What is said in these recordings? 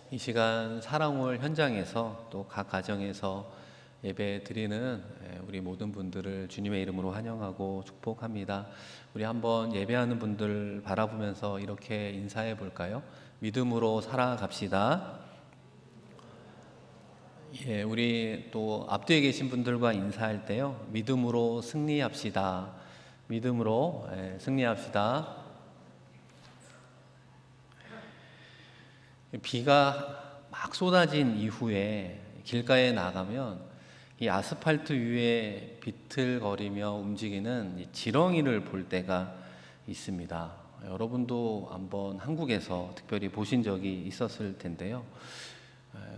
이 시간 사랑홀 현장에서 또 각 가정에서 예배 드리는 우리 모든 분들을 주님의 이름으로 환영하고 축복합니다. 우리 한번 예배하는 분들 바라보면서 이렇게 인사해 볼까요? 믿음으로 살아갑시다. 우리 또 앞뒤에 계신 분들과 인사할 때요, 믿음으로 승리합시다. 믿음으로 승리합시다. 비가 막 쏟아진 이후에 길가에 나가면 이 아스팔트 위에 비틀거리며 움직이는 이 지렁이를 볼 때가 있습니다. 여러분도 한번 한국에서 특별히 보신 적이 있었을 텐데요.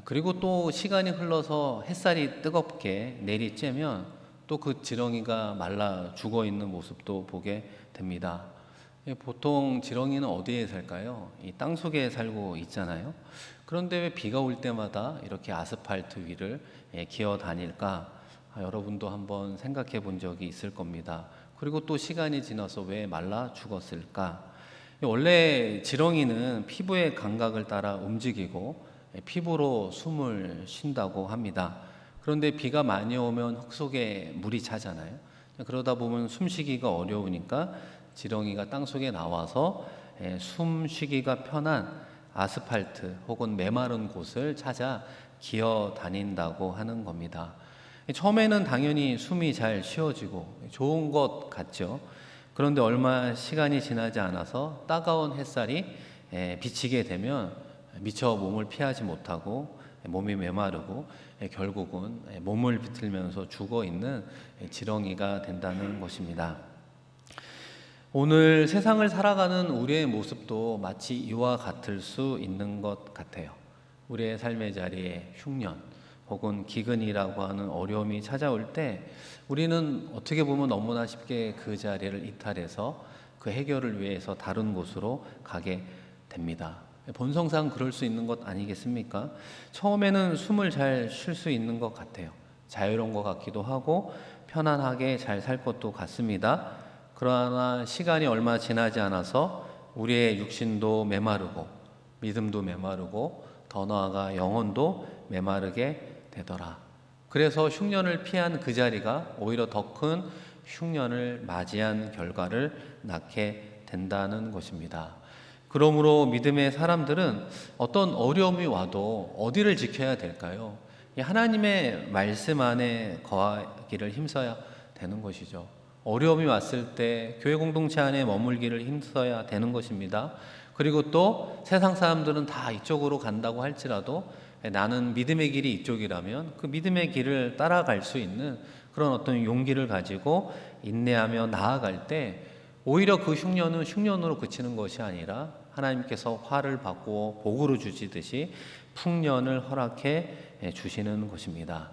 그리고 또 시간이 흘러서 햇살이 뜨겁게 내리쬐면 또 그 지렁이가 말라 죽어 있는 모습도 보게 됩니다. 보통 지렁이는 어디에 살까요? 이 땅속에 살고 있잖아요. 그런데 왜 비가 올 때마다 이렇게 아스팔트 위를 기어 다닐까? 여러분도 한번 생각해 본 적이 있을 겁니다. 그리고 또 시간이 지나서 왜 말라 죽었을까? 원래 지렁이는 피부의 감각을 따라 움직이고 피부로 숨을 쉰다고 합니다. 그런데 비가 많이 오면 흙 속에 물이 차잖아요. 그러다 보면 숨쉬기가 어려우니까 지렁이가 땅속에 나와서 숨쉬기가 편한 아스팔트 혹은 메마른 곳을 찾아 기어 다닌다고 하는 겁니다. 처음에는 당연히 숨이 잘 쉬어지고 좋은 것 같죠. 그런데 얼마 시간이 지나지 않아서 따가운 햇살이 비치게 되면 미처 몸을 피하지 못하고 몸이 메마르고 결국은 몸을 비틀면서 죽어 있는 지렁이가 된다는 것입니다. 오늘 세상을 살아가는 우리의 모습도 마치 이와 같을 수 있는 것 같아요. 우리의 삶의 자리에 흉년 혹은 기근이라고 하는 어려움이 찾아올 때 우리는 어떻게 보면 너무나 쉽게 그 자리를 이탈해서 그 해결을 위해서 다른 곳으로 가게 됩니다. 본성상 그럴 수 있는 것 아니겠습니까? 처음에는 숨을 잘 쉴 수 있는 것 같아요. 자유로운 것 같기도 하고 편안하게 잘 살 것도 같습니다. 그러나 시간이 얼마 지나지 않아서 우리의 육신도 메마르고 믿음도 메마르고 더 나아가 영혼도 메마르게 되더라. 그래서 흉년을 피한 그 자리가 오히려 더 큰 흉년을 맞이한 결과를 낳게 된다는 것입니다. 그러므로 믿음의 사람들은 어떤 어려움이 와도 어디를 지켜야 될까요? 하나님의 말씀 안에 거하기를 힘써야 되는 것이죠. 어려움이 왔을 때 교회 공동체 안에 머물기를 힘써야 되는 것입니다. 그리고 또 세상 사람들은 다 이쪽으로 간다고 할지라도 나는 믿음의 길이 이쪽이라면 그 믿음의 길을 따라갈 수 있는 그런 어떤 용기를 가지고 인내하며 나아갈 때 오히려 그 흉년은 흉년으로 그치는 것이 아니라 하나님께서 화를 받고 복으로 주시듯이 풍년을 허락해 주시는 것입니다.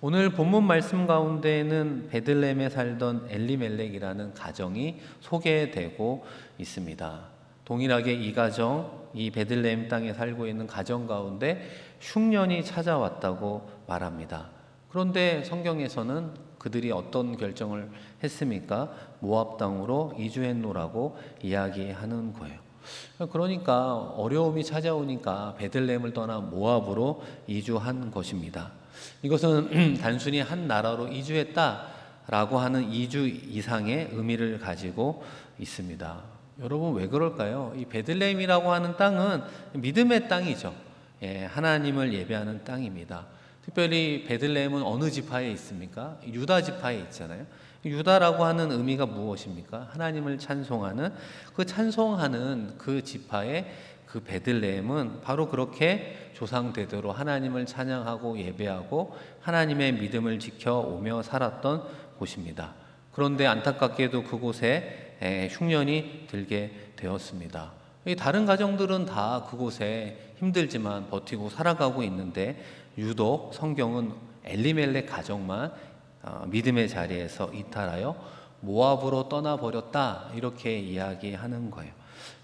오늘 본문 말씀 가운데에는 베들레헴에 살던 엘리멜렉이라는 가정이 소개되고 있습니다. 동일하게 이 가정, 이 베들레헴 땅에 살고 있는 가정 가운데 흉년이 찾아왔다고 말합니다. 그런데 성경에서는 그들이 어떤 결정을 했습니까? 모압 땅으로 이주했노라고 이야기하는 거예요. 그러니까 어려움이 찾아오니까 베들레헴을 떠나 모압으로 이주한 것입니다. 이것은 단순히 한 나라로 이주했다라고 하는 이주 이상의 의미를 가지고 있습니다. 여러분 왜 그럴까요? 이 베들레헴이라고 하는 땅은 믿음의 땅이죠. 하나님을 예배하는 땅입니다. 특별히 베들레헴은 어느 지파에 있습니까? 유다 지파에 있잖아요. 유다라고 하는 의미가 무엇입니까? 하나님을 찬송하는 그 찬송하는 그 지파의 그 베들레헴은 바로 그렇게 조상대대로 하나님을 찬양하고 예배하고 하나님의 믿음을 지켜오며 살았던 곳입니다. 그런데 안타깝게도 그곳에 흉년이 들게 되었습니다. 다른 가정들은 다 그곳에 힘들지만 버티고 살아가고 있는데 유독 성경은 엘리멜렉 가정만 믿음의 자리에서 이탈하여 모압으로 떠나버렸다 이렇게 이야기하는 거예요.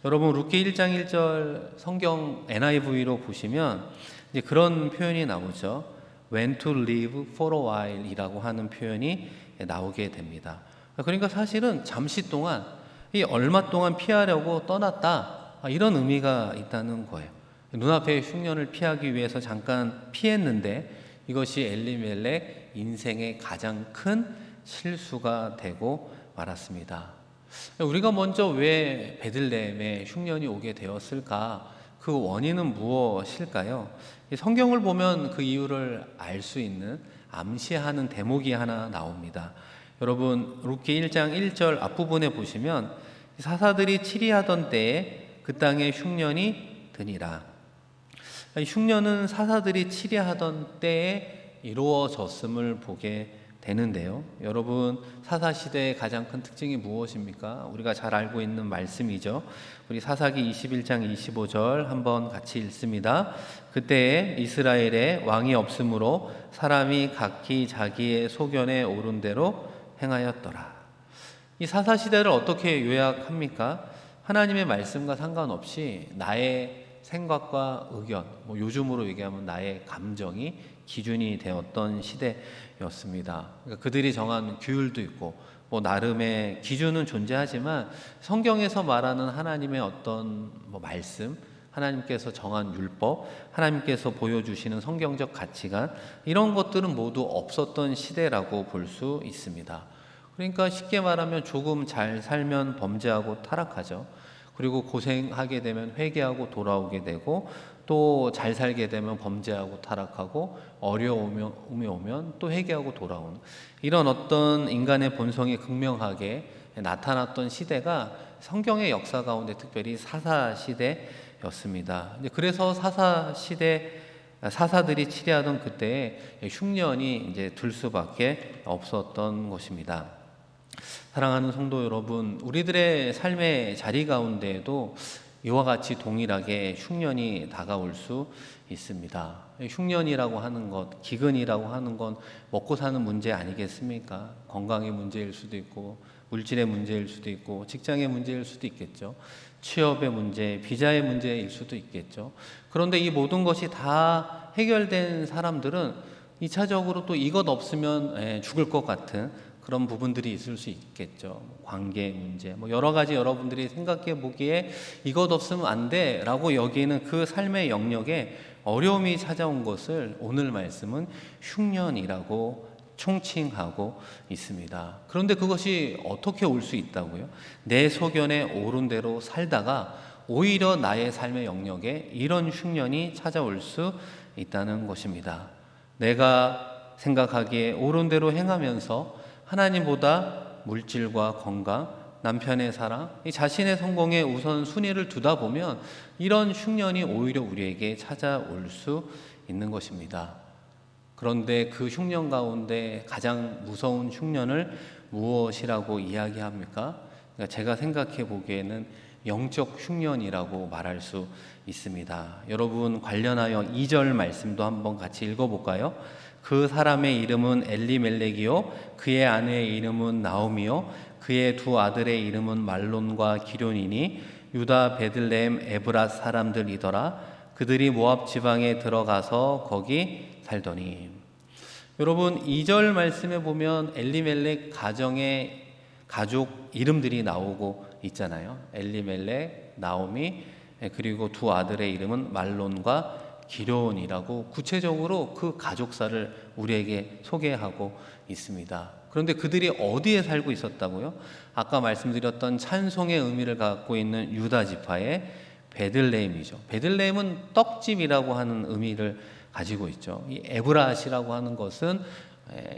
여러분 룻기 1장 1절 성경 NIV로 보시면 이제 그런 표현이 나오죠. When to leave for a while 이라고 하는 표현이 나오게 됩니다. 그러니까 사실은 잠시 동안 이 얼마 동안 피하려고 떠났다 이런 의미가 있다는 거예요. 눈앞의 흉년을 피하기 위해서 잠깐 피했는데 이것이 엘리멜렉 인생의 가장 큰 실수가 되고 말았습니다. 우리가 먼저 왜 베들레헴에 흉년이 오게 되었을까? 그 원인은 무엇일까요? 성경을 보면 그 이유를 알 수 있는 암시하는 대목이 하나 나옵니다. 여러분 룻기 1장 1절 앞부분에 보시면 사사들이 치리하던 때에 그 땅에 흉년이 드니라. 흉년은 사사들이 치리하던 때에 이루어졌음을 보게 되는데요. 여러분 사사시대의 가장 큰 특징이 무엇입니까? 우리가 잘 알고 있는 말씀이죠. 우리 사사기 21장 25절 한번 같이 읽습니다. 그때에 이스라엘에 왕이 없으므로 사람이 각기 자기의 소견에 오른 대로 행하였더라. 이 사사시대를 어떻게 요약합니까? 하나님의 말씀과 상관없이 나의 생각과 의견, 요즘으로 얘기하면 나의 감정이 기준이 되었던 시대였습니다. 그러니까 그들이 정한 규율도 있고 나름의 기준은 존재하지만 성경에서 말하는 하나님의 어떤 말씀, 하나님께서 정한 율법, 하나님께서 보여주시는 성경적 가치관, 이런 것들은 모두 없었던 시대라고 볼 수 있습니다. 그러니까 쉽게 말하면 조금 잘 살면 범죄하고 타락하죠. 그리고 고생하게 되면 회개하고 돌아오게 되고, 또 잘 살게 되면 범죄하고 타락하고, 어려움이 오면 또 회개하고 돌아오는, 이런 어떤 인간의 본성이 극명하게 나타났던 시대가 성경의 역사 가운데 특별히 사사 시대였습니다. 그래서 사사들이 치리하던 그때에 흉년이 이제 들 수밖에 없었던 것입니다. 사랑하는 성도 여러분, 우리들의 삶의 자리 가운데에도 이와 같이 동일하게 흉년이 다가올 수 있습니다. 흉년이라고 하는 것, 기근이라고 하는 건 먹고 사는 문제 아니겠습니까? 건강의 문제일 수도 있고, 물질의 문제일 수도 있고, 직장의 문제일 수도 있겠죠. 취업의 문제, 비자의 문제일 수도 있겠죠. 그런데 이 모든 것이 다 해결된 사람들은 2차적으로 또 이것 없으면 죽을 것 같은 그런 부분들이 있을 수 있겠죠. 관계 문제, 여러 가지 여러분들이 생각해 보기에 이것 없으면 안 돼 라고 여기는 그 삶의 영역에 어려움이 찾아온 것을 오늘 말씀은 흉년이라고 총칭하고 있습니다. 그런데 그것이 어떻게 올 수 있다고요? 내 소견에 오른 대로 살다가 오히려 나의 삶의 영역에 이런 흉년이 찾아올 수 있다는 것입니다. 내가 생각하기에 옳은 대로 행하면서 하나님보다 물질과 건강, 남편의 사랑, 자신의 성공에 우선 순위를 두다 보면 이런 흉년이 오히려 우리에게 찾아올 수 있는 것입니다. 그런데 그 흉년 가운데 가장 무서운 흉년을 무엇이라고 이야기합니까? 그러니까 제가 생각해 보기에는 영적 흉년이라고 말할 수 있습니다. 여러분 관련하여 2절 말씀도 한번 같이 읽어볼까요? 그 사람의 이름은 엘리멜렉이요 그의 아내의 이름은 나오미요 그의 두 아들의 이름은 말론과 기런이니 유다 베들레헴 에브랏 사람들이더라. 그들이 모압 지방에 들어가서 거기 살더니. 여러분 2절 말씀에 보면 엘리멜렉 가정의 가족 이름들이 나오고 있잖아요. 엘리멜렉, 나오미, 그리고 두 아들의 이름은 말론과 기런이라고 구체적으로 그 가족사를 우리에게 소개하고 있습니다. 그런데 그들이 어디에 살고 있었다고요? 아까 말씀드렸던 찬송의 의미를 갖고 있는 유다 지파의 베들레헴이죠. 베들레헴은 떡집이라고 하는 의미를 가지고 있죠. 이 에브랏이라고 하는 것은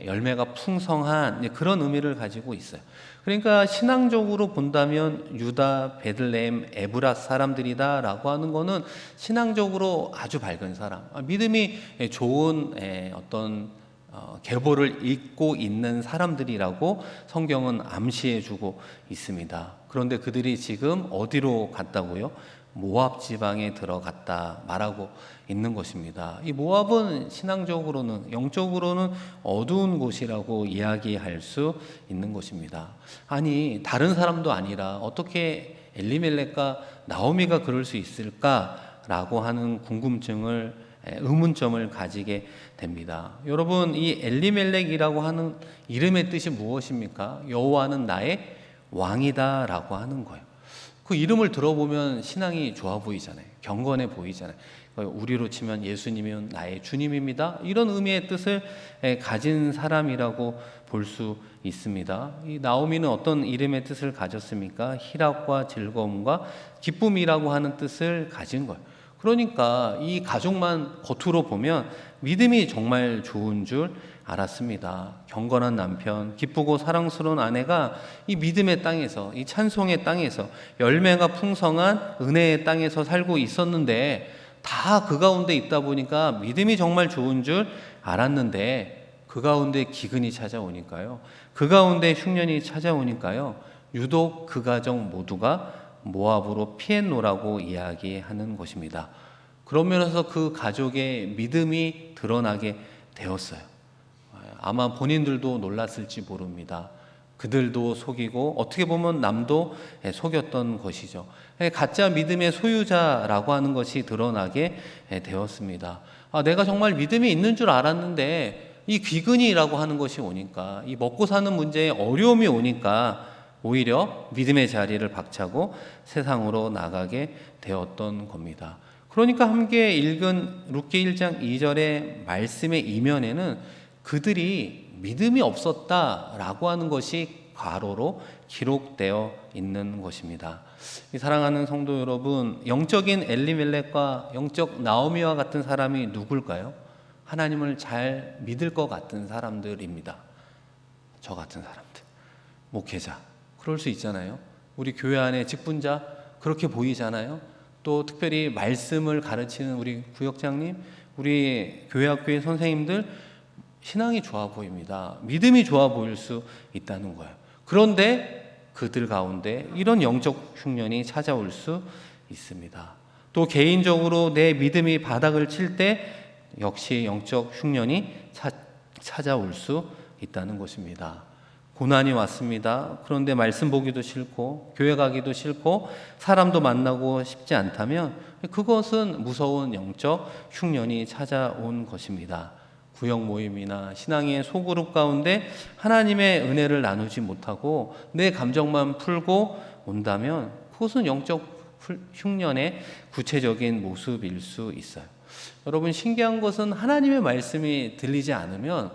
열매가 풍성한 그런 의미를 가지고 있어요. 그러니까 신앙적으로 본다면 유다, 베들레헴, 에브랏 사람들이다라고 하는 거는 신앙적으로 아주 밝은 사람, 믿음이 좋은 어떤 계보를 잇고 있는 사람들이라고 성경은 암시해주고 있습니다. 그런데 그들이 지금 어디로 갔다고요? 모압 지방에 들어갔다 말하고 있는 것입니다. 이 모압은 신앙적으로는 영적으로는 어두운 곳이라고 이야기할 수 있는 것입니다. 아니 다른 사람도 아니라 어떻게 엘리멜렉과 나오미가 그럴 수 있을까라고 하는 의문점을 가지게 됩니다. 여러분 이 엘리멜렉이라고 하는 이름의 뜻이 무엇입니까? 여호와는 나의 왕이다라고 하는 거예요. 그 이름을 들어보면 신앙이 좋아 보이잖아요. 경건해 보이잖아요. 우리로 치면 예수님은 나의 주님입니다. 이런 의미의 뜻을 가진 사람이라고 볼 수 있습니다. 이 나오미는 어떤 이름의 뜻을 가졌습니까? 희락과 즐거움과 기쁨이라고 하는 뜻을 가진 거예요. 그러니까 이 가족만 겉으로 보면 믿음이 정말 좋은 줄 알았습니다. 경건한 남편, 기쁘고 사랑스러운 아내가 이 믿음의 땅에서, 이 찬송의 땅에서, 열매가 풍성한 은혜의 땅에서 살고 있었는데 다 그 가운데 있다 보니까 믿음이 정말 좋은 줄 알았는데 그 가운데 기근이 찾아오니까요, 그 가운데 흉년이 찾아오니까요, 유독 그 가정 모두가 모압으로 피했노라고 이야기하는 것입니다. 그런 면에서 그 가족의 믿음이 드러나게 되었어요. 아마 본인들도 놀랐을지 모릅니다. 그들도 속이고 어떻게 보면 남도 속였던 것이죠. 가짜 믿음의 소유자라고 하는 것이 드러나게 되었습니다. 내가 정말 믿음이 있는 줄 알았는데 이 귀근이라고 하는 것이 오니까, 이 먹고 사는 문제에 어려움이 오니까 오히려 믿음의 자리를 박차고 세상으로 나가게 되었던 겁니다. 그러니까 함께 읽은 룻기 1장 2절의 말씀의 이면에는 그들이 믿음이 없었다라고 하는 것이 괄호로 기록되어 있는 것입니다. 사랑하는 성도 여러분, 영적인 엘리멜렉과 영적 나오미와 같은 사람이 누굴까요? 하나님을 잘 믿을 것 같은 사람들입니다. 저 같은 사람들, 목회자, 그럴 수 있잖아요. 우리 교회 안에 직분자, 그렇게 보이잖아요. 또 특별히 말씀을 가르치는 우리 구역장님, 우리 교회학교의 선생님들, 신앙이 좋아 보입니다. 믿음이 좋아 보일 수 있다는 거예요. 그런데 그들 가운데 이런 영적 흉년이 찾아올 수 있습니다. 또 개인적으로 내 믿음이 바닥을 칠 때 역시 영적 흉년이 찾아올 수 있다는 것입니다. 고난이 왔습니다. 그런데 말씀 보기도 싫고 교회 가기도 싫고 사람도 만나고 싶지 않다면 그것은 무서운 영적 흉년이 찾아온 것입니다. 구역 모임이나 신앙의 소그룹 가운데 하나님의 은혜를 나누지 못하고 내 감정만 풀고 온다면 그것은 영적 흉년의 구체적인 모습일 수 있어요. 여러분, 신기한 것은 하나님의 말씀이 들리지 않으면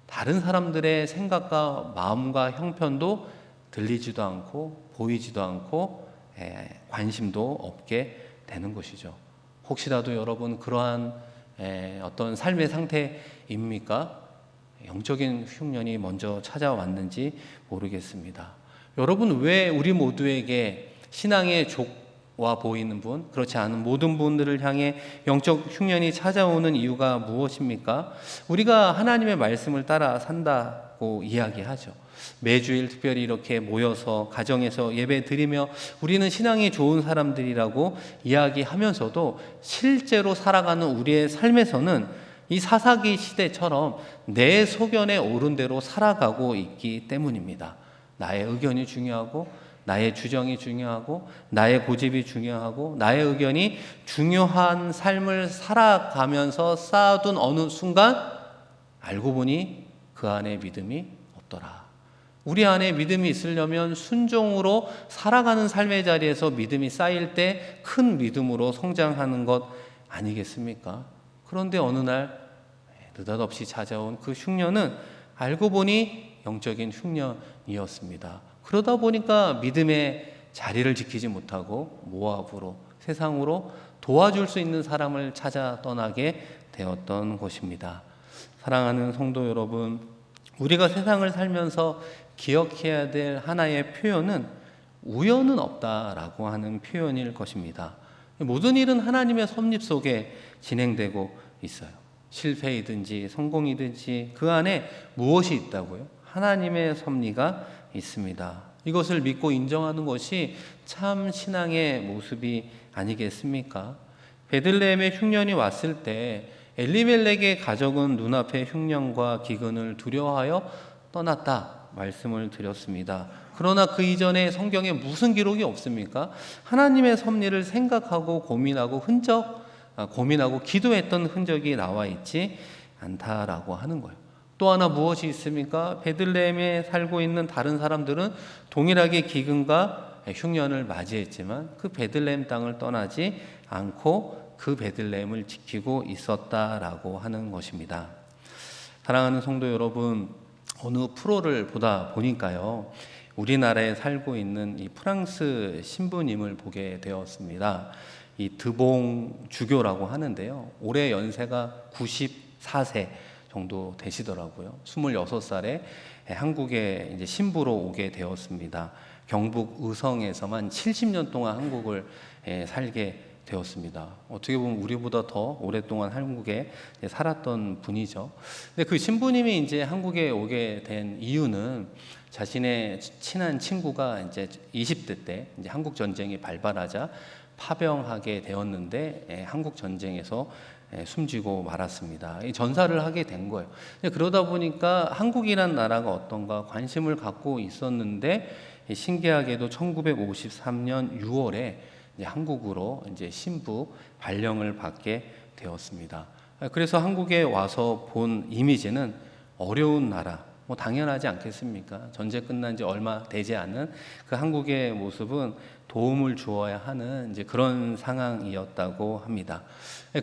다른 사람들의 생각과 마음과 형편도 들리지도 않고 보이지도 않고 관심도 없게 되는 것이죠. 혹시라도 여러분 그러한 어떤 삶의 상태입니까? 영적인 흉년이 먼저 찾아왔는지 모르겠습니다. 여러분, 왜 우리 모두에게 신앙의 족와 보이는 분, 그렇지 않은 모든 분들을 향해 영적 흉년이 찾아오는 이유가 무엇입니까? 우리가 하나님의 말씀을 따라 산다고 이야기하죠. 매주일 특별히 이렇게 모여서 가정에서 예배 드리며 우리는 신앙이 좋은 사람들이라고 이야기하면서도 실제로 살아가는 우리의 삶에서는 이 사사기 시대처럼 내 소견에 오른 대로 살아가고 있기 때문입니다. 나의 의견이 중요하고 나의 주정이 중요하고 나의 고집이 중요하고 나의 의견이 중요한 삶을 살아가면서 쌓아둔 어느 순간 알고 보니 그 안에 믿음이 없더라. 우리 안에 믿음이 있으려면 순종으로 살아가는 삶의 자리에서 믿음이 쌓일 때 큰 믿음으로 성장하는 것 아니겠습니까? 그런데 어느 날 느닷없이 찾아온 그 흉년은 알고 보니 영적인 흉년이었습니다. 그러다 보니까 믿음의 자리를 지키지 못하고 모압으로, 세상으로 도와줄 수 있는 사람을 찾아 떠나게 되었던 것입니다. 사랑하는 성도 여러분, 우리가 세상을 살면서 기억해야 될 하나의 표현은 우연은 없다라고 하는 표현일 것입니다. 모든 일은 하나님의 섭리 속에 진행되고 있어요. 실패이든지 성공이든지 그 안에 무엇이 있다고요? 하나님의 섭리가 있습니다. 이것을 믿고 인정하는 것이 참 신앙의 모습이 아니겠습니까? 베들레헴의 흉년이 왔을 때 엘리멜렉의 가족은 눈앞의 흉년과 기근을 두려워하여 떠났다 말씀을 드렸습니다. 그러나 그 이전에 성경에 무슨 기록이 없습니까? 하나님의 섭리를 생각하고 고민하고 기도했던 흔적이 나와 있지 않다라고 하는 거예요. 또 하나 무엇이 있습니까? 베들레헴에 살고 있는 다른 사람들은 동일하게 기근과 흉년을 맞이했지만 그 베들레헴 땅을 떠나지 않고 그 베들레헴을 지키고 있었다라고 하는 것입니다. 사랑하는 성도 여러분, 어느 프로를 보다 보니까요, 우리나라에 살고 있는 이 프랑스 신부님을 보게 되었습니다. 이 드봉 주교라고 하는데요, 올해 연세가 94세 정도 되시더라고요. 26살에 한국에 이제 신부로 오게 되었습니다. 경북 의성에서만 70년 동안 한국을 살게 되었습니다. 어떻게 보면 우리보다 더 오랫동안 한국에 살았던 분이죠. 근데 그 신부님이 이제 한국에 오게 된 이유는 자신의 친한 친구가 이제 20대 때 이제 한국 전쟁이 발발하자 파병하게 되었는데 한국 전쟁에서 숨지고 말았습니다. 이 전사를 하게 된 거예요. 그러다 보니까 한국이란 나라가 어떤가 관심을 갖고 있었는데 신기하게도 1953년 6월에 이제 한국으로 이제 신부 발령을 받게 되었습니다. 그래서 한국에 와서 본 이미지는 어려운 나라, 뭐 당연하지 않겠습니까? 전쟁 끝난 지 얼마 되지 않은 그 한국의 모습은 도움을 주어야 하는 이제 그런 상황이었다고 합니다.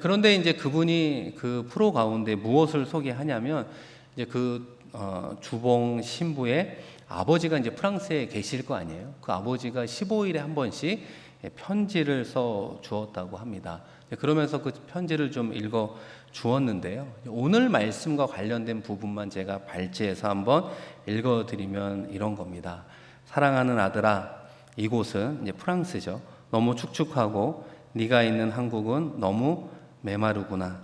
그런데 이제 그분이 그 프로 가운데 무엇을 소개하냐면 이제 그 주봉 신부의 아버지가 이제 프랑스에 계실 거 아니에요. 그 아버지가 15일에 한 번씩 편지를 써 주었다고 합니다. 그러면서 그 편지를 좀 읽어 주었는데요. 오늘 말씀과 관련된 부분만 제가 발제해서 한번 읽어 드리면 이런 겁니다. 사랑하는 아들아, 이곳은 이제 프랑스죠. 너무 축축하고 네가 있는 한국은 너무 메마르구나.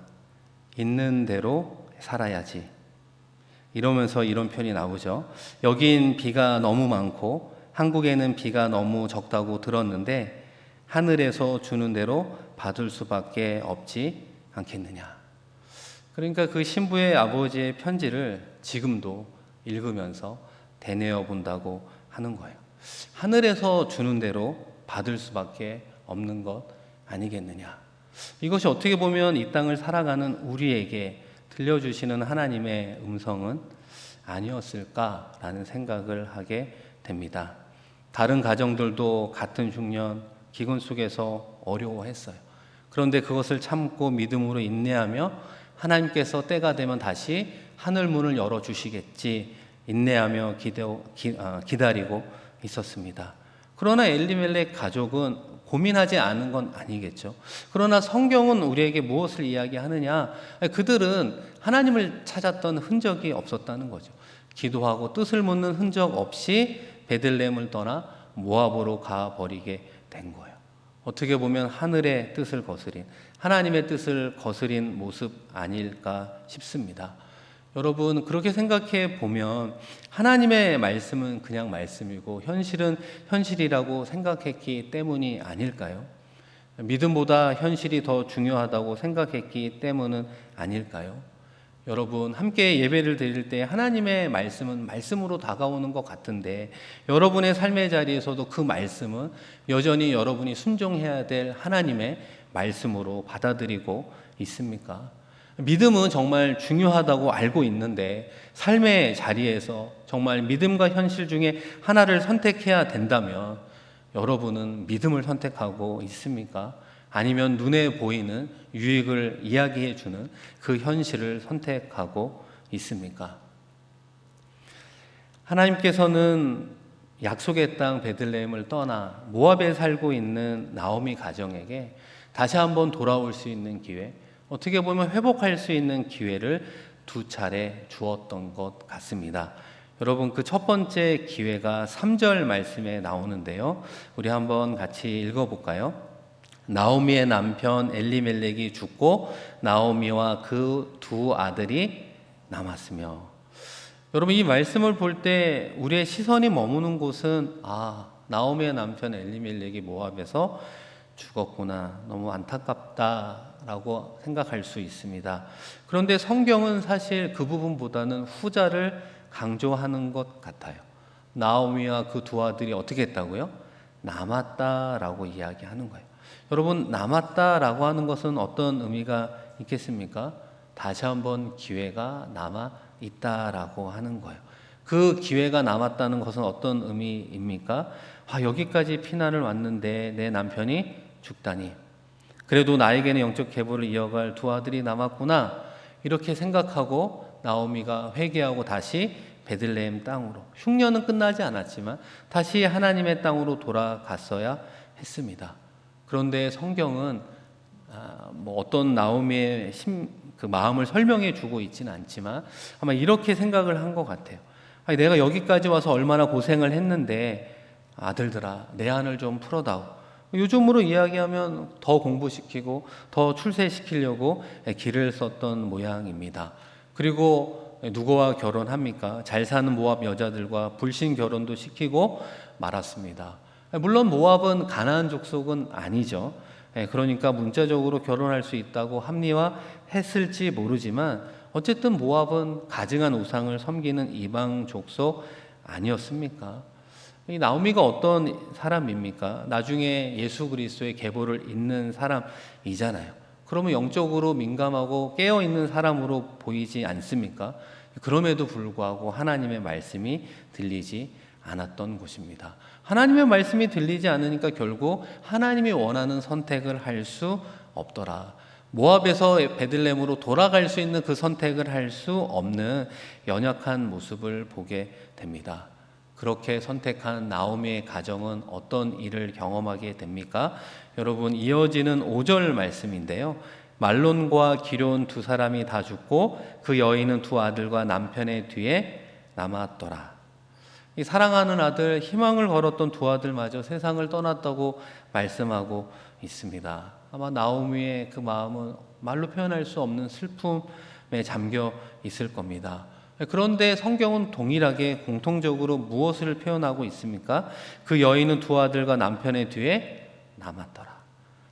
있는 대로 살아야지. 이러면서 이런 표현이 나오죠. 여긴 비가 너무 많고 한국에는 비가 너무 적다고 들었는데 하늘에서 주는 대로 받을 수밖에 없지 않겠느냐. 그러니까 그 신부의 아버지의 편지를 지금도 읽으면서 되뇌어 본다고 하는 거예요. 하늘에서 주는 대로 받을 수밖에 없는 것 아니겠느냐. 이것이 어떻게 보면 이 땅을 살아가는 우리에게 들려주시는 하나님의 음성은 아니었을까라는 생각을 하게 됩니다. 다른 가정들도 같은 흉년, 기근 속에서 어려워했어요. 그런데 그것을 참고 믿음으로 인내하며 하나님께서 때가 되면 다시 하늘 문을 열어주시겠지 인내하며 기다리고 있었습니다. 그러나 엘리멜렉 가족은 고민하지 않은 건 아니겠죠. 그러나 성경은 우리에게 무엇을 이야기하느냐? 그들은 하나님을 찾았던 흔적이 없었다는 거죠. 기도하고 뜻을 묻는 흔적 없이 베들레헴을 떠나 모압으로 가버리게 된 거예요. 어떻게 보면 하늘의 뜻을 거스린, 하나님의 뜻을 거스린 모습 아닐까 싶습니다. 여러분, 그렇게 생각해 보면 하나님의 말씀은 그냥 말씀이고 현실은 현실이라고 생각했기 때문이 아닐까요? 믿음보다 현실이 더 중요하다고 생각했기 때문은 아닐까요? 여러분, 함께 예배를 드릴 때 하나님의 말씀은 말씀으로 다가오는 것 같은데 여러분의 삶의 자리에서도 그 말씀은 여전히 여러분이 순종해야 될 하나님의 말씀으로 받아들이고 있습니까? 믿음은 정말 중요하다고 알고 있는데 삶의 자리에서 정말 믿음과 현실 중에 하나를 선택해야 된다면 여러분은 믿음을 선택하고 있습니까? 아니면 눈에 보이는 유익을 이야기해 주는 그 현실을 선택하고 있습니까? 하나님께서는 약속의 땅 베들레헴을 떠나 모압에 살고 있는 나오미 가정에게 다시 한번 돌아올 수 있는 기회, 어떻게 보면 회복할 수 있는 기회를 2차례 주었던 것 같습니다. 여러분, 그 첫 번째 기회가 3절 말씀에 나오는데요. 우리 한번 같이 읽어볼까요? 나오미의 남편 엘리멜렉이 죽고 나오미와 그 두 아들이 남았으며. 여러분, 이 말씀을 볼 때 우리의 시선이 머무는 곳은 나오미의 남편 엘리멜렉이 모압에서 죽었구나, 너무 안타깝다라고 생각할 수 있습니다. 그런데 성경은 사실 그 부분보다는 후자를 강조하는 것 같아요. 나오미와 그 두 아들이 어떻게 했다고요? 남았다라고 이야기하는 거예요. 여러분, 남았다라고 하는 것은 어떤 의미가 있겠습니까? 다시 한번 기회가 남아 있다라고 하는 거예요. 그 기회가 남았다는 것은 어떤 의미입니까? 여기까지 피난을 왔는데 내 남편이 죽다니. 그래도 나에게는 영적 계보를 이어갈 두 아들이 남았구나. 이렇게 생각하고 나오미가 회개하고 다시 베들레헴 땅으로, 흉년은 끝나지 않았지만 다시 하나님의 땅으로 돌아갔어야 했습니다. 그런데 성경은 어떤 나오미의 그 마음을 설명해 주고 있지는 않지만 아마 이렇게 생각을 한 것 같아요. 내가 여기까지 와서 얼마나 고생을 했는데 아들들아 내 한을 좀 풀어다오. 요즘으로 이야기하면 더 공부시키고 더 출세시키려고 길을 썼던 모양입니다. 그리고 누구와 결혼합니까? 잘 사는 모압 여자들과 불신 결혼도 시키고 말았습니다. 물론 모압은 가나안 족속은 아니죠. 그러니까 문자적으로 결혼할 수 있다고 합리화했을지 모르지만 어쨌든 모압은 가증한 우상을 섬기는 이방 족속 아니었습니까? 이 나오미가 어떤 사람입니까? 나중에 예수 그리스도의 계보를 잇는 사람이잖아요. 그러면 영적으로 민감하고 깨어있는 사람으로 보이지 않습니까? 그럼에도 불구하고 하나님의 말씀이 들리지 않았던 것입니다. 하나님의 말씀이 들리지 않으니까 결국 하나님이 원하는 선택을 할 수 없더라. 모압에서 베들레헴으로 돌아갈 수 있는 그 선택을 할 수 없는 연약한 모습을 보게 됩니다. 그렇게 선택한 나오미의 가정은 어떤 일을 경험하게 됩니까? 여러분, 이어지는 5절 말씀인데요. 말론과 기럨 두 사람이 다 죽고 그 여인은 두 아들과 남편의 뒤에 남았더라. 이 사랑하는 아들, 희망을 걸었던 두 아들마저 세상을 떠났다고 말씀하고 있습니다. 아마 나오미의 그 마음은 말로 표현할 수 없는 슬픔에 잠겨 있을 겁니다. 그런데 성경은 동일하게 공통적으로 무엇을 표현하고 있습니까? 그 여인은 두 아들과 남편의 뒤에 남았더라.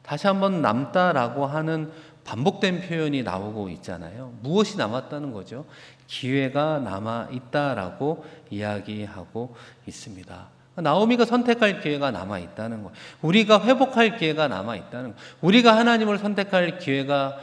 다시 한번 남다라고 하는 반복된 표현이 나오고 있잖아요. 무엇이 남았다는 거죠? 기회가 남아 있다라고 이야기하고 있습니다. 나오미가 선택할 기회가 남아 있다는 거예요. 우리가 회복할 기회가 남아 있다는 거예요. 우리가 하나님을 선택할 기회가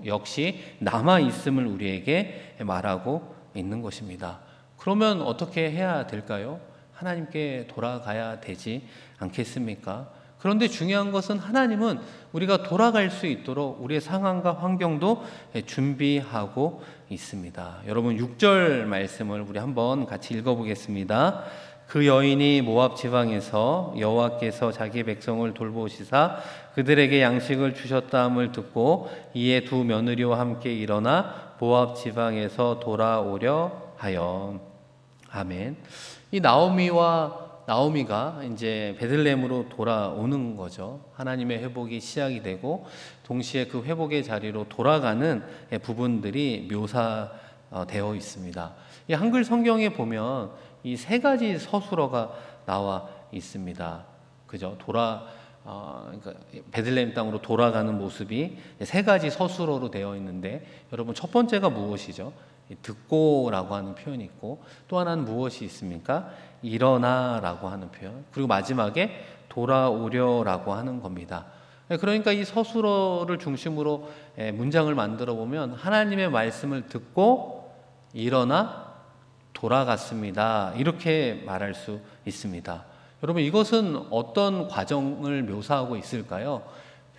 역시 남아 있음을 우리에게 말하고 있는 것입니다. 그러면 어떻게 해야 될까요? 하나님께 돌아가야 되지 않겠습니까? 그런데 중요한 것은 하나님은 우리가 돌아갈 수 있도록 우리의 상황과 환경도 준비하고 있습니다. 여러분 6절 말씀을 우리 한번 같이 읽어보겠습니다. 그 여인이 모압 지방에서 여호와께서 자기 백성을 돌보시사 그들에게 양식을 주셨다함을 듣고 이에 두 며느리와 함께 일어나 모압 지방에서 돌아오려 하여. 아멘. 이 나오미가 이제 베들레헴으로 돌아오는 거죠. 하나님의 회복이 시작이 되고 동시에 그 회복의 자리로 돌아가는 부분들이 묘사되어 있습니다. 이 한글 성경에 보면 이 세 가지 서술어가 나와 있습니다. 그죠? 그러니까 베들레헴 땅으로 돌아가는 모습이 세 가지 서술어로 되어 있는데 여러분 첫 번째가 무엇이죠? 듣고라고 하는 표현이 있고 또 하나는 무엇이 있습니까? 일어나라고 하는 표현, 그리고 마지막에 돌아오려라고 하는 겁니다. 그러니까 이 서술어를 중심으로 문장을 만들어 보면 하나님의 말씀을 듣고 일어나 돌아갔습니다. 이렇게 말할 수 있습니다. 여러분 이것은 어떤 과정을 묘사하고 있을까요?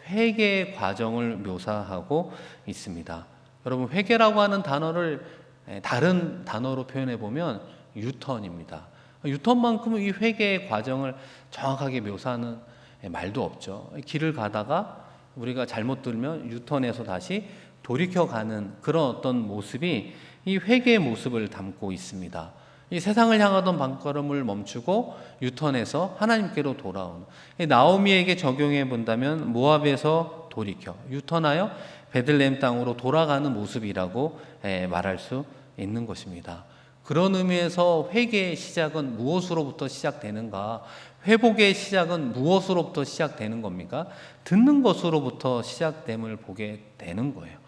회개의 과정을 묘사하고 있습니다. 여러분 회개라고 하는 단어를 다른 단어로 표현해 보면 유턴입니다. 유턴만큼은 이 회개의 과정을 정확하게 묘사하는 말도 없죠. 길을 가다가 우리가 잘못 들면 유턴해서 다시 돌이켜가는 그런 어떤 모습이 이 회개의 모습을 담고 있습니다. 이 세상을 향하던 발걸음을 멈추고 유턴해서 하나님께로 돌아오는, 나오미에게 적용해 본다면 모압에서 돌이켜 유턴하여 베들레헴 땅으로 돌아가는 모습이라고 말할 수 있는 것입니다. 그런 의미에서 회개의 시작은 무엇으로부터 시작되는가? 회복의 시작은 무엇으로부터 시작되는 겁니까? 듣는 것으로부터 시작됨을 보게 되는 거예요.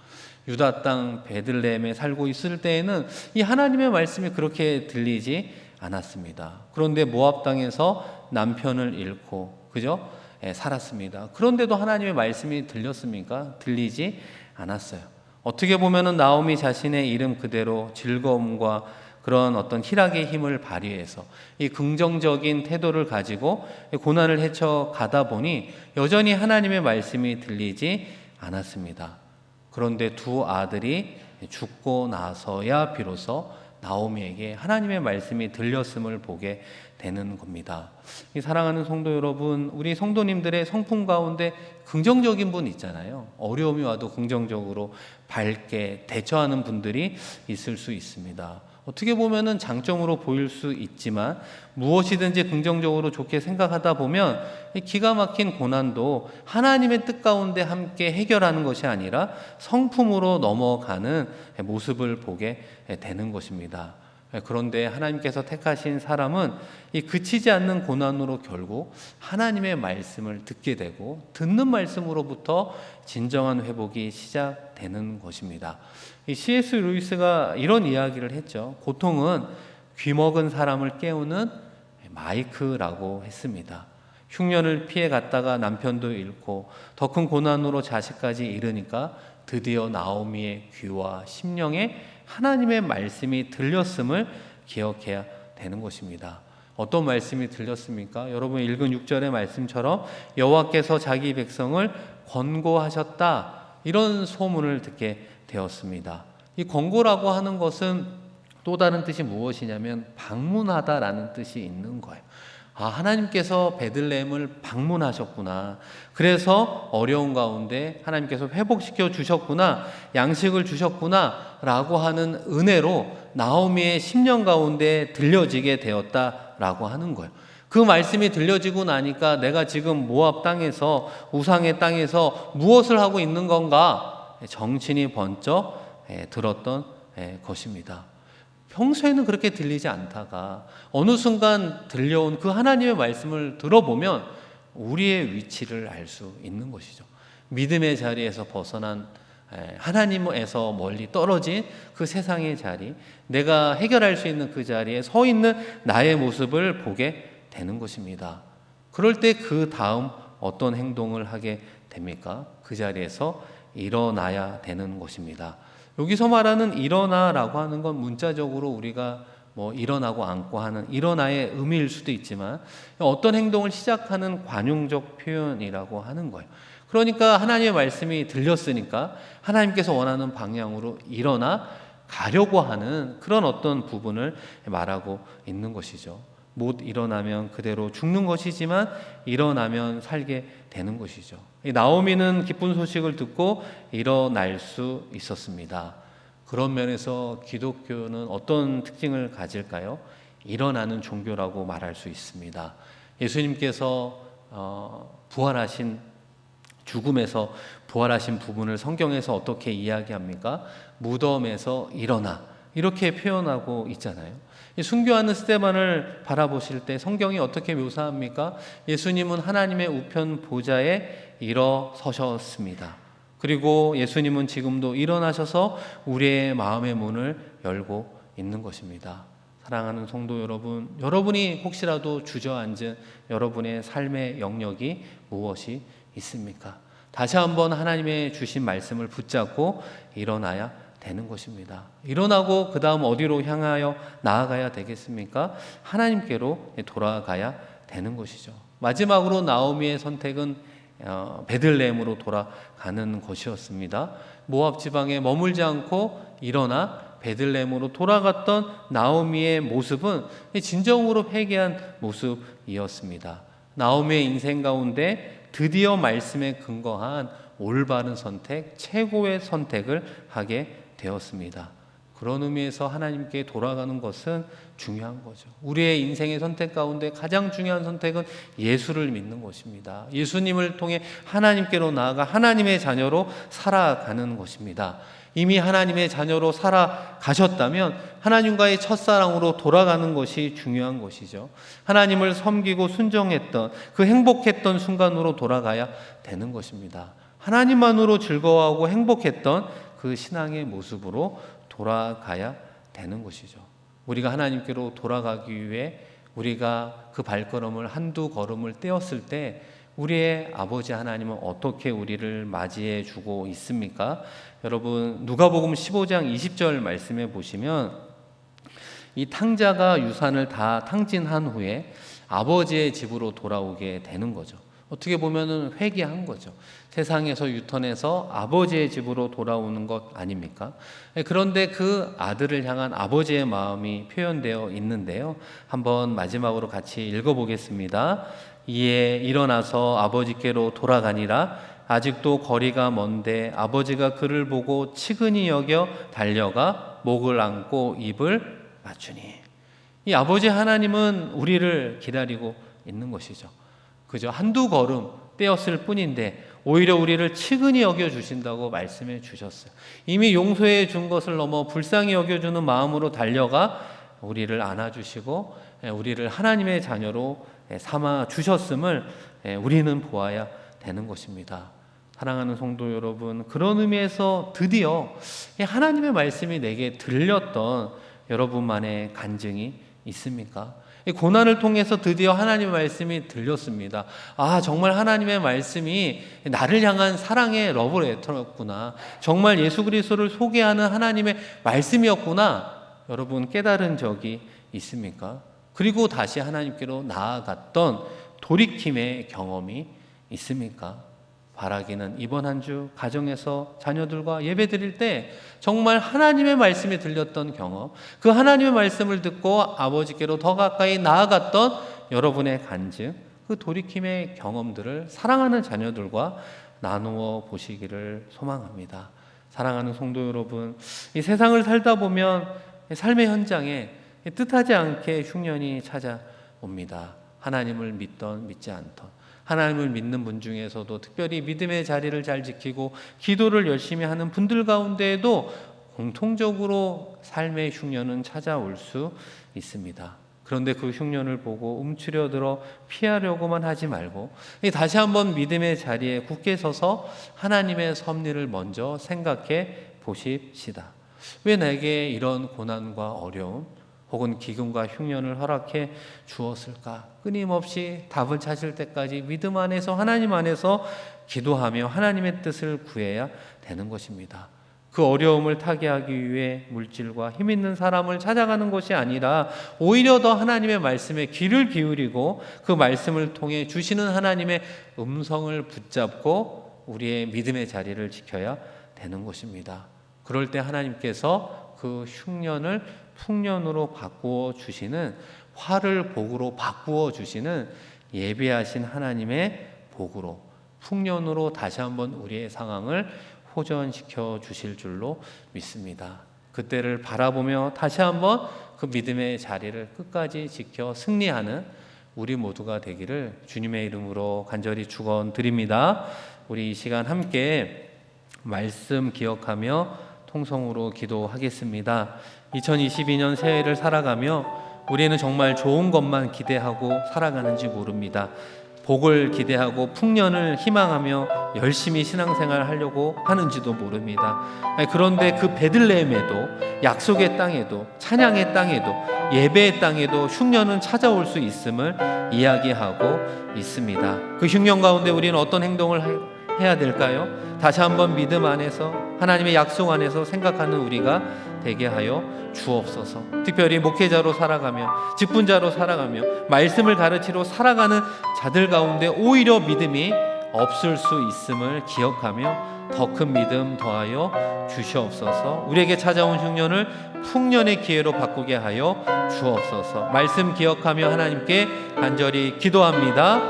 유다 땅 베들레헴에 살고 있을 때에는 이 하나님의 말씀이 그렇게 들리지 않았습니다. 그런데 모압 땅에서 남편을 잃고 그죠? 살았습니다. 그런데도 하나님의 말씀이 들렸습니까? 들리지 않았어요. 어떻게 보면은 나오미 자신의 이름 그대로 즐거움과 그런 어떤 희락의 힘을 발휘해서 이 긍정적인 태도를 가지고 고난을 헤쳐 가다 보니 여전히 하나님의 말씀이 들리지 않았습니다. 그런데 두 아들이 죽고 나서야 비로소 나오미에게 하나님의 말씀이 들렸음을 보게 되는 겁니다. 이 사랑하는 성도 여러분, 우리 성도님들의 성품 가운데 긍정적인 분 있잖아요. 어려움이 와도 긍정적으로 밝게 대처하는 분들이 있을 수 있습니다. 어떻게 보면은 장점으로 보일 수 있지만 무엇이든지 긍정적으로 좋게 생각하다 보면 기가 막힌 고난도 하나님의 뜻 가운데 함께 해결하는 것이 아니라 성품으로 넘어가는 모습을 보게 되는 것입니다. 그런데 하나님께서 택하신 사람은 이 그치지 않는 고난으로 결국 하나님의 말씀을 듣게 되고 듣는 말씀으로부터 진정한 회복이 시작되는 것입니다. 이 C.S. 루이스가 이런 이야기를 했죠. 고통은 귀먹은 사람을 깨우는 마이크라고 했습니다. 흉년을 피해 갔다가 남편도 잃고 더 큰 고난으로 자식까지 잃으니까 드디어 나오미의 귀와 심령에 하나님의 말씀이 들렸음을 기억해야 되는 것입니다. 어떤 말씀이 들렸습니까? 여러분 읽은 6절의 말씀처럼 여호와께서 자기 백성을 권고하셨다, 이런 소문을 듣게 되었습니다. 이 권고라고 하는 것은 또 다른 뜻이 무엇이냐면 방문하다라는 뜻이 있는 거예요. 하나님께서 베들레헴을 방문하셨구나. 그래서 어려운 가운데 하나님께서 회복시켜 주셨구나, 양식을 주셨구나 라고 하는 은혜로 나오미의 심령 가운데 들려지게 되었다라고 하는 거예요. 그 말씀이 들려지고 나니까 내가 지금 모압 땅에서, 우상의 땅에서 무엇을 하고 있는 건가 정신이 번쩍 들었던 것입니다. 평소에는 그렇게 들리지 않다가 어느 순간 들려온 그 하나님의 말씀을 들어보면 우리의 위치를 알 수 있는 것이죠. 믿음의 자리에서 벗어난, 하나님에서 멀리 떨어진 그 세상의 자리, 내가 해결할 수 있는 그 자리에 서 있는 나의 모습을 보게 되는 것입니다. 그럴 때 그 다음 어떤 행동을 하게 됩니까? 그 자리에서 일어나야 되는 것입니다. 여기서 말하는 일어나라고 하는 건 문자적으로 우리가 일어나고 앉고 하는 일어나의 의미일 수도 있지만 어떤 행동을 시작하는 관용적 표현이라고 하는 거예요. 그러니까 하나님의 말씀이 들렸으니까 하나님께서 원하는 방향으로 일어나 가려고 하는 그런 어떤 부분을 말하고 있는 것이죠. 못 일어나면 그대로 죽는 것이지만 일어나면 살게 되는 것이죠. 나오미는 기쁜 소식을 듣고 일어날 수 있었습니다. 그런 면에서 기독교는 어떤 특징을 가질까요? 일어나는 종교라고 말할 수 있습니다. 예수님께서 부활하신, 죽음에서 부활하신 부분을 성경에서 어떻게 이야기합니까? 무덤에서 일어나, 이렇게 표현하고 있잖아요. 순교하는 스데반을 바라보실 때 성경이 어떻게 묘사합니까? 예수님은 하나님의 우편 보좌에 일어서셨습니다. 그리고 예수님은 지금도 일어나셔서 우리의 마음의 문을 열고 있는 것입니다. 사랑하는 성도 여러분, 여러분이 혹시라도 주저앉은 여러분의 삶의 영역이 무엇이 있습니까? 다시 한번 하나님의 주신 말씀을 붙잡고 일어나야 되는 것입니다. 일어나고 그 다음 어디로 향하여 나아가야 되겠습니까? 하나님께로 돌아가야 되는 것이죠. 마지막으로 나오미의 선택은 베들레헴으로 돌아가는 것이었습니다. 모압 지방에 머물지 않고 일어나 베들레헴으로 돌아갔던 나오미의 모습은 진정으로 회개한 모습이었습니다. 나오미의 인생 가운데 드디어 말씀에 근거한 올바른 선택, 최고의 선택을 하게 되었습니다. 그런 의미에서 하나님께 돌아가는 것은 중요한 거죠. 우리의 인생의 선택 가운데 가장 중요한 선택은 예수를 믿는 것입니다. 예수님을 통해 하나님께로 나아가 하나님의 자녀로 살아가는 것입니다. 이미 하나님의 자녀로 살아가셨다면 하나님과의 첫사랑으로 돌아가는 것이 중요한 것이죠. 하나님을 섬기고 순종했던 그 행복했던 순간으로 돌아가야 되는 것입니다. 하나님만으로 즐거워하고 행복했던 그 신앙의 모습으로 돌아가야 되는 것이죠. 우리가 하나님께로 돌아가기 위해 우리가 그 발걸음을 한두 걸음을 떼었을 때 우리의 아버지 하나님은 어떻게 우리를 맞이해 주고 있습니까? 여러분 누가복음 15장 20절 말씀에 보시면 이 탕자가 유산을 다 탕진한 후에 아버지의 집으로 돌아오게 되는 거죠. 어떻게 보면은 회개한 거죠. 세상에서 유턴해서 아버지의 집으로 돌아오는 것 아닙니까? 그런데 그 아들을 향한 아버지의 마음이 표현되어 있는데요. 한번 마지막으로 같이 읽어보겠습니다. 이에 일어나서 아버지께로 돌아가니라. 아직도 거리가 먼데 아버지가 그를 보고 치근히 여겨 달려가 목을 안고 입을 맞추니. 이 아버지 하나님은 우리를 기다리고 있는 것이죠. 그저 한두 걸음 떼었을 뿐인데 오히려 우리를 치근히 여겨주신다고 말씀해 주셨어요. 이미 용서해 준 것을 넘어 불쌍히 여겨주는 마음으로 달려가 우리를 안아주시고 우리를 하나님의 자녀로 삼아 주셨음을 우리는 보아야 되는 것입니다. 사랑하는 성도 여러분, 그런 의미에서 드디어 하나님의 말씀이 내게 들렸던 여러분만의 간증이 있습니까? 고난을 통해서 드디어 하나님의 말씀이 들렸습니다. 아, 정말 하나님의 말씀이 나를 향한 사랑의 러브레터였구나. 정말 예수 그리스도를 소개하는 하나님의 말씀이었구나. 여러분 깨달은 적이 있습니까? 그리고 다시 하나님께로 나아갔던 돌이킴의 경험이 있습니까? 바라기는 이번 한 주 가정에서 자녀들과 예배 드릴 때 정말 하나님의 말씀이 들렸던 경험, 그 하나님의 말씀을 듣고 아버지께로 더 가까이 나아갔던 여러분의 간증, 그 돌이킴의 경험들을 사랑하는 자녀들과 나누어 보시기를 소망합니다. 사랑하는 성도 여러분, 이 세상을 살다 보면 삶의 현장에 뜻하지 않게 흉년이 찾아옵니다. 하나님을 믿던 믿지 않던, 하나님을 믿는 분 중에서도 특별히 믿음의 자리를 잘 지키고 기도를 열심히 하는 분들 가운데에도 공통적으로 삶의 흉년은 찾아올 수 있습니다. 그런데 그 흉년을 보고 움츠려들어 피하려고만 하지 말고 다시 한번 믿음의 자리에 굳게 서서 하나님의 섭리를 먼저 생각해 보십시다. 왜 내게 이런 고난과 어려움 혹은 기근과 흉년을 허락해 주었을까? 끊임없이 답을 찾을 때까지 믿음 안에서 하나님 안에서 기도하며 하나님의 뜻을 구해야 되는 것입니다. 그 어려움을 타개하기 위해 물질과 힘 있는 사람을 찾아가는 것이 아니라 오히려 더 하나님의 말씀에 귀를 기울이고 그 말씀을 통해 주시는 하나님의 음성을 붙잡고 우리의 믿음의 자리를 지켜야 되는 것입니다. 그럴 때 하나님께서 그 흉년을 풍년으로 바꾸어 주시는, 화를 복으로 바꾸어 주시는 예비하신 하나님의 복으로, 풍년으로 다시 한번 우리의 상황을 호전시켜 주실 줄로 믿습니다. 그때를 바라보며 다시 한번 그 믿음의 자리를 끝까지 지켜 승리하는 우리 모두가 되기를 주님의 이름으로 간절히 축원드립니다. 우리 이 시간 함께 말씀 기억하며 통성으로 기도하겠습니다. 2022년 새해를 살아가며 우리는 정말 좋은 것만 기대하고 살아가는지 모릅니다. 복을 기대하고 풍년을 희망하며 열심히 신앙생활을 하려고 하는지도 모릅니다. 그런데 그 베들레헴에도, 약속의 땅에도, 찬양의 땅에도, 예배의 땅에도 흉년은 찾아올 수 있음을 이야기하고 있습니다. 그 흉년 가운데 우리는 어떤 행동을 해야 될까요? 다시 한번 믿음 안에서, 하나님의 약속 안에서 생각하는 우리가 되게 하여 주옵소서. 특별히 목회자로 살아가며 직분자로 살아가며 말씀을 가르치러 살아가는 자들 가운데 오히려 믿음이 없을 수 있음을 기억하며 더 큰 믿음 더하여 주시옵소서. 우리에게 찾아온 흉년을 풍년의 기회로 바꾸게 하여 주옵소서. 말씀 기억하며 하나님께 간절히 기도합니다.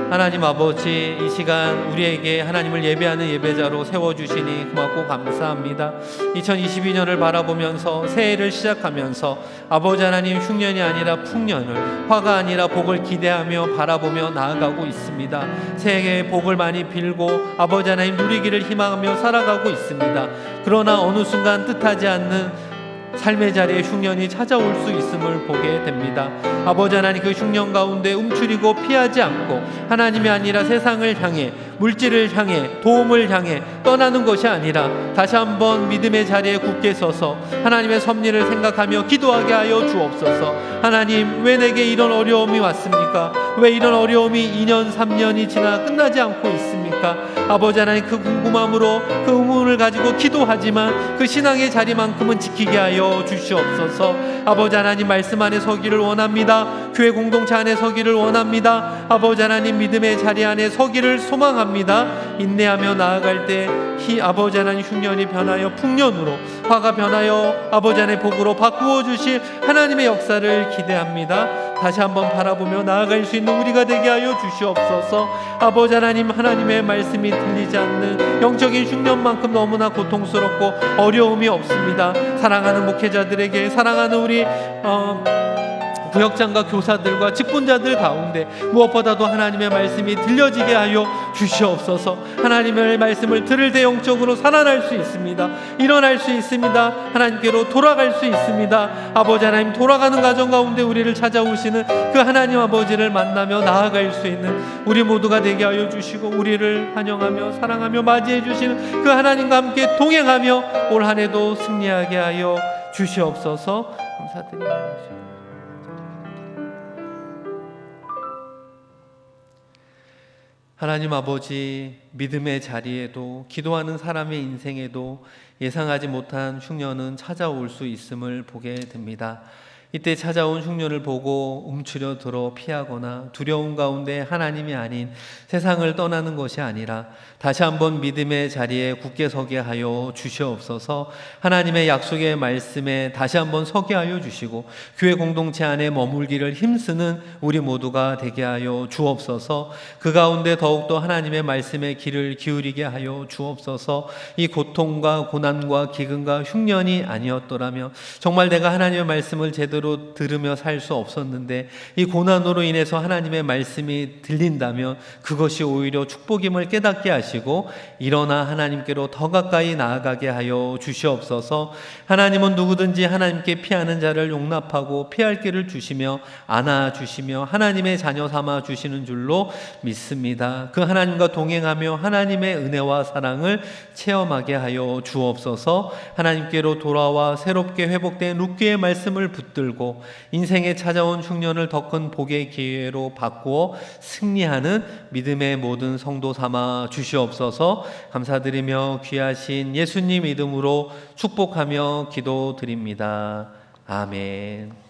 하나님 아버지, 이 시간 우리에게 하나님을 예배하는 예배자로 세워주시니 고맙고 감사합니다. 2022년을 바라보면서 새해를 시작하면서 아버지 하나님, 흉년이 아니라 풍년을, 화가 아니라 복을 기대하며 바라보며 나아가고 있습니다. 새해의 복을 많이 빌고 아버지 하나님 누리기를 희망하며 살아가고 있습니다. 그러나 어느 순간 뜻하지 않는 삶의 자리에 흉년이 찾아올 수 있음을 보게 됩니다. 아버지 하나님, 그 흉년 가운데 움츠리고 피하지 않고 하나님이 아니라 세상을 향해, 물질을 향해, 도움을 향해 떠나는 것이 아니라 다시 한번 믿음의 자리에 굳게 서서 하나님의 섭리를 생각하며 기도하게 하여 주옵소서. 하나님, 왜 내게 이런 어려움이 왔습니까? 왜 이런 어려움이 2년 3년이 지나 끝나지 않고 있습니까? 없습니까? 아버지 하나님, 그 궁금함으로 그 의문을 가지고 기도하지만 그 신앙의 자리만큼은 지키게 하여 주시옵소서. 아버지 하나님, 말씀 안에 서기를 원합니다. 교회 공동체 안에 서기를 원합니다. 아버지 하나님, 믿음의 자리 안에 서기를 소망합니다. 인내하며 나아갈 때 아버지 하나님, 흉년이 변하여 풍년으로, 화가 변하여 아버지 하나님 복으로 바꾸어 주실 하나님의 역사를 기대합니다. 다시 한번 바라보며 나아갈 수 있는 우리가 되게 하여 주시옵소서. 아버지 하나님, 하나님의 말씀이 들리지 않는 영적인 흉년만큼 너무나 고통스럽고 어려움이 없습니다. 사랑하는 목회자들에게, 사랑하는 우리 구역장과 교사들과 직분자들 가운데 무엇보다도 하나님의 말씀이 들려지게 하여 주시옵소서. 하나님의 말씀을 들을 때 영적으로 살아날 수 있습니다. 일어날 수 있습니다. 하나님께로 돌아갈 수 있습니다. 아버지 하나님, 돌아가는 가정 가운데 우리를 찾아오시는 그 하나님 아버지를 만나며 나아갈 수 있는 우리 모두가 되게 하여 주시고, 우리를 환영하며 사랑하며 맞이해 주시는 그 하나님과 함께 동행하며 올 한 해도 승리하게 하여 주시옵소서. 감사드립니다. 하나님 아버지, 믿음의 자리에도, 기도하는 사람의 인생에도 예상하지 못한 흉년은 찾아올 수 있음을 보게 됩니다. 이때 찾아온 흉년을 보고 움츠려 들어 피하거나 두려움 가운데 하나님이 아닌 세상을 떠나는 것이 아니라 다시 한번 믿음의 자리에 굳게 서게 하여 주시옵소서. 하나님의 약속의 말씀에 다시 한번 서게 하여 주시고, 교회 공동체 안에 머물기를 힘쓰는 우리 모두가 되게 하여 주옵소서. 그 가운데 더욱더 하나님의 말씀에 귀를 기울이게 하여 주옵소서. 이 고통과 고난과 기근과 흉년이 아니었더라면 정말 내가 하나님의 말씀을 제대로 들으며 살 수 없었는데, 이 고난으로 인해서 하나님의 말씀이 들린다면 그것이 오히려 축복임을 깨닫게 하시고 일어나 하나님께로 더 가까이 나아가게 하여 주시옵소서. 하나님은 누구든지 하나님께 피하는 자를 용납하고 피할 길을 주시며 안아주시며 하나님의 자녀 삼아 주시는 줄로 믿습니다. 그 하나님과 동행하며 하나님의 은혜와 사랑을 체험하게 하여 주옵소서. 하나님께로 돌아와 새롭게 회복된 룻기의 말씀을 붙들고 인생에 찾아온 흉년을 더 큰 복의 기회로 바꾸어 승리하는 믿음의 모든 성도 삼아 주시옵소서. 감사드리며 귀하신 예수님 이름으로 축복하며 기도드립니다. 아멘.